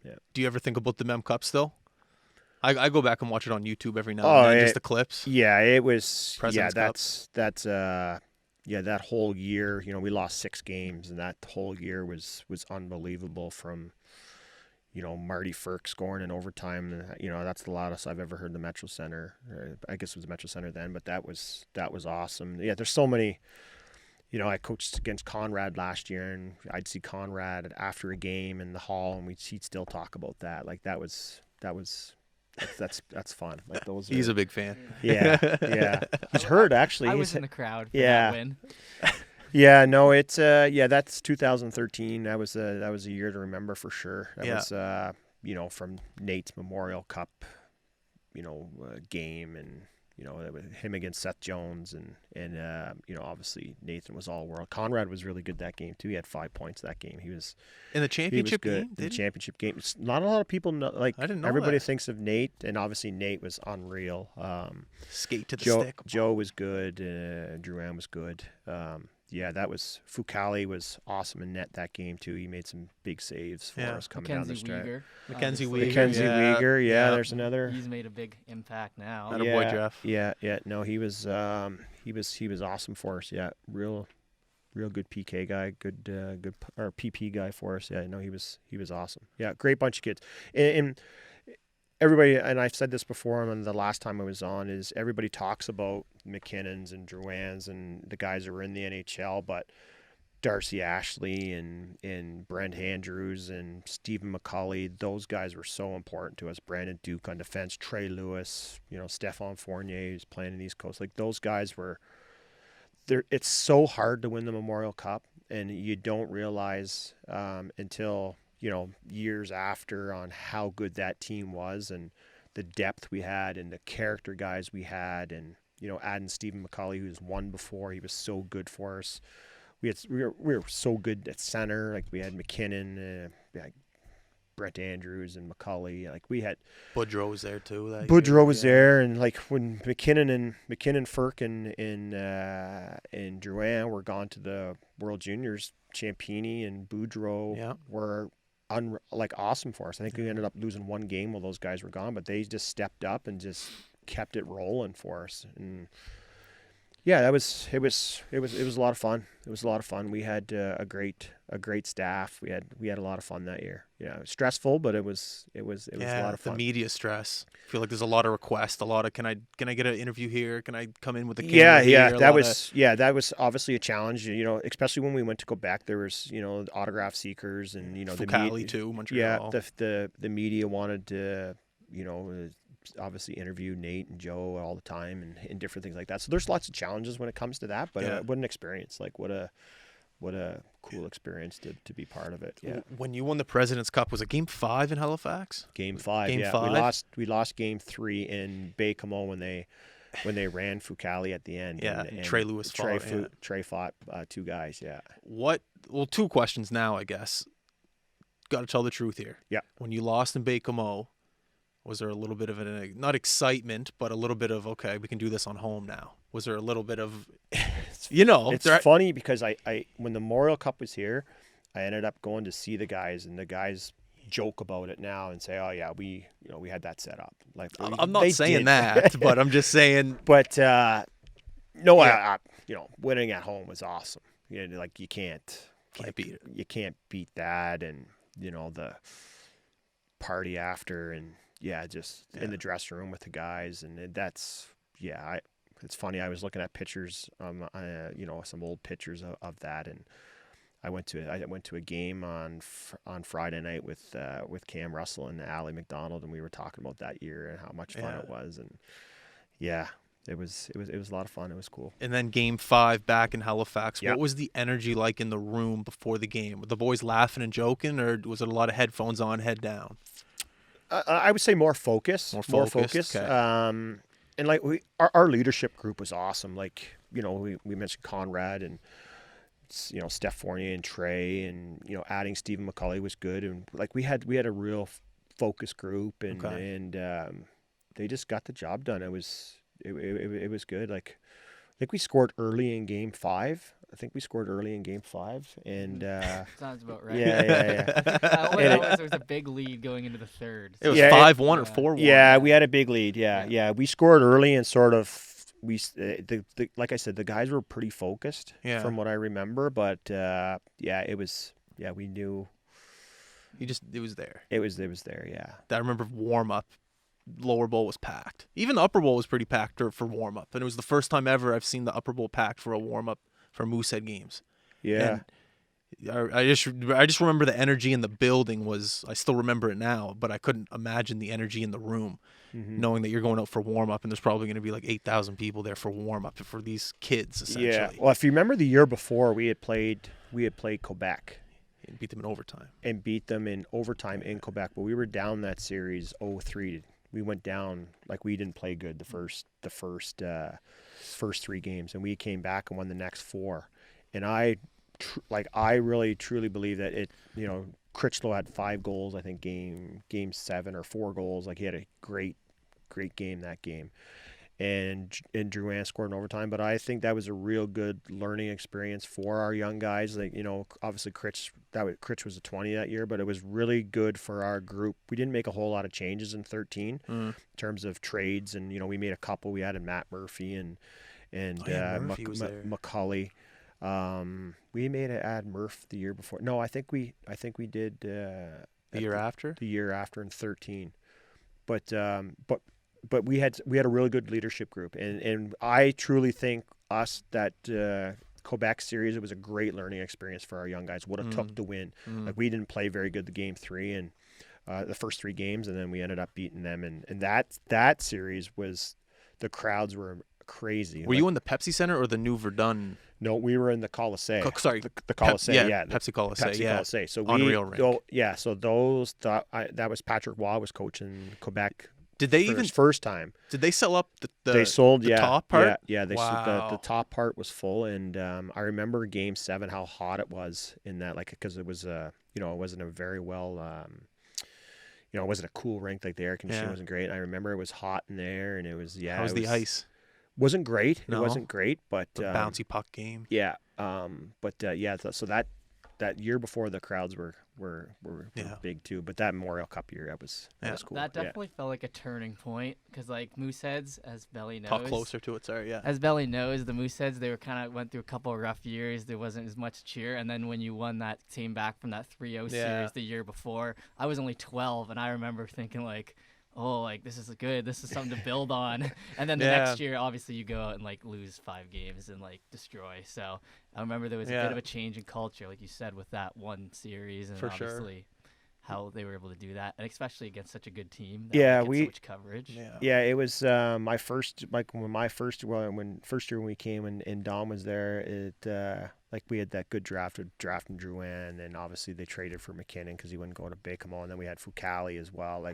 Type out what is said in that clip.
Yeah. Do you ever think about the Mem Cup still? I go back and watch it on YouTube every now and then, just the clips. Yeah, it was. President's Cup. Yeah, that whole year. We lost 6 games, and that whole year was unbelievable. From Marty Ferk scoring in overtime. That's the loudest I've ever heard the Metro Center. I guess it was the Metro Center then, but that was awesome. Yeah, there's so many. I coached against Conrad last year, and I'd see Conrad after a game in the hall, and he'd still talk about that. Like that's fun. Like those. He's a big fan. Yeah. He's heard actually. I was in the crowd for that win. Yeah, no, it's that's 2013. That was a year to remember for sure. That was from Nate's Memorial Cup, game, and him against Seth Jones, and obviously Nathan was all world. Conrad was really good that game too. He had 5 points that game. He was in the championship game. In the championship game, not a lot of people know. Like, I didn't know everybody that. thinks of Nate, and obviously Nate was unreal. Skate to the stick. Joe was good. Drouin was good. That was Foucali was awesome in net that game too. He made some big saves for us coming down the stretch. Mackenzie Weegar, there's another. He's made a big impact now. Boy, Jeff. Yeah. No, he was awesome for us. Yeah, real good PK guy, good or PP guy for us. Yeah, no, he was awesome. Yeah, great bunch of kids. And everybody, and I've said this before, and the last time I was on, is everybody talks about McKinnons and Drouins and the guys that were in the NHL, but Darcy Ashley and Brent Andrews and Stephen McCauley, those guys were so important to us. Brandon Duke on defense, Trey Lewis, Stephane Fournier who's playing in the East Coast. Like, those guys were there. It's so hard to win the Memorial Cup, and you don't realize until years after on how good that team was and the depth we had and the character guys we had, and adding Stephen McCauley, who's won before. He was so good for us. We were so good at center. Like, we had McKinnon, Brett Andrews, and McCauley. Like, we had Boudreau was there too. Boudreau was there, and like when McKinnon, Ferk, and Drouin were gone to the World Juniors, Champini and Boudreau were awesome for us. I think we ended up losing 1 game while those guys were gone, but they just stepped up and just kept it rolling for us. And yeah, it was a lot of fun. It was a lot of fun. We had a great staff. We had a lot of fun that year. Yeah, it was stressful, but it was a lot of fun. The media stress. I feel like there's a lot of requests. A lot of can I get an interview here? Can I come in with a camera? That was obviously a challenge. Especially when we went to Quebec, there was autograph seekers and Foucali too, Montreal. Yeah, the media wanted to obviously interview Nate and Joe all the time and different things like that. So there's lots of challenges when it comes to that, but what an experience. Like, what a cool experience to be part of it. Yeah. When you won the President's Cup, was it Game 5 in Halifax? Game 5. Game 5. We lost Game 3 in Baie-Comeau when they ran Foucali at the end. Yeah, and Trey Lewis fought. Trey fought 2 guys. Yeah. Well, 2 questions now, I guess. Got to tell the truth here. Yeah. When you lost in Baie-Comeau, was there a little bit of not excitement, but a little bit of, okay, we can do this on home now? Was there a little bit of, It's funny because I when the Memorial Cup was here, I ended up going to see the guys, and the guys joke about it now and say, oh yeah, we had that set up. Like, I'm not saying that, but I'm just saying. But winning at home was awesome. Like, you can't beat it. You can't beat that, and the party after, and in the dressing room with the guys, and that's it's funny. I was looking at pictures, some old pictures of that, and I went to a game on Friday night with Cam Russell and Allie McDonald, and we were talking about that year and how much fun it was, and it was a lot of fun. It was cool. And then Game 5 back in Halifax. What was the energy like in the room before the game? Were the boys laughing and joking, or was it a lot of headphones on, head down? I would say more focus. More focus. Okay. And like our leadership group was awesome. Like, we mentioned Conrad and Steph Fournier and Trey, and adding Stephen McCauley was good. And like, we had a real focus group, and they just got the job done. It was good. Like, think we scored early in game 5. And Sounds about right. yeah. All I And know is there was a big lead going into the third. It was Yeah, 5-1 or yeah. 4-1. Yeah, we had a big lead. Yeah. Yeah. We scored early and sort of like I said, the guys were pretty focused Yeah. from what I remember. But it was we knew It was there. it was there. Yeah, I remember warm up. Lower bowl was packed. Even the upper bowl was pretty packed for warm up, and it was the first time ever I've seen the upper bowl packed for a warm up for Moosehead games. yeah. And I just remember the energy in the building was. I still remember it now, but I couldn't imagine the energy in the room, knowing that you're going out for warm up and there's probably going to be like 8,000 people there for warm up for these kids essentially. Yeah. Well, if you remember the year before, we had played Quebec And beat them in overtime. and beat them in overtime in Quebec, but we were down that series 0-3. We went down, like, we didn't play good the first 3 games, and we came back and won the next 4. And I really truly believe that Critchlow had 5 goals, I think game 7, or 4 goals. Like, he had a great game that game. And Drouin scored in overtime, but I think that was a real good learning experience for our young guys. Like, obviously Critch was a 20 that year, but it was really good for our group. We didn't make a whole lot of changes in 13 in terms of trades, and we made a couple. We added Matt Murphy and Murphy was there. McCulley. We made an add Murph the year before. No, I think we did The year after? The year after in 13. But we had a really good leadership group, and I truly think that Quebec series, it was a great learning experience for our young guys. What it took to win. Like, we didn't play very good the game 3 and the first 3 games, and then we ended up beating them. And that series was, the crowds were crazy. Were you in the Pepsi Center or the New Verdun? No, we were in the Colisée. The Colisée, yeah. Pepsi Colisée, Colisée. So Unreal rink. So that was Patrick Waugh was coaching Quebec. Did they for his first time? Did they sell up the they sold the top part? Yeah. They sold, Wow. the top part was full, and I remember game 7 how hot it was in that, like, because it was it wasn't a very well it wasn't a cool rink, like the air conditioning wasn't great. And I remember it was hot in there, and it was How was the ice? Wasn't great. No? It wasn't great, but The bouncy puck game. Yeah. So that year before, the crowds were big too. But that Memorial Cup year, that was cool. That definitely felt like a turning point, because, like, Mooseheads, as Belly knows. Talk closer to it, sorry, yeah. As Belly knows, the Mooseheads, they went through a couple of rough years. There wasn't as much cheer, and then when you won that team back from that 3-0 series the year before, I was only 12, and I remember thinking, like, oh, like, this is good. This is something to build on. And then the next year, obviously, you go out and, like, lose 5 games and, like, destroy. So I remember there was a bit of a change in culture, like you said, with that one series, and obviously how they were able to do that, and especially against such a good team. That so much coverage. Yeah, it was my first, like, when first year when we came and Dom was there. It like, we had that good draft from Drouin, and obviously they traded for McKinnon because he wouldn't go to Bakemo, and then we had Fucali as well. Like,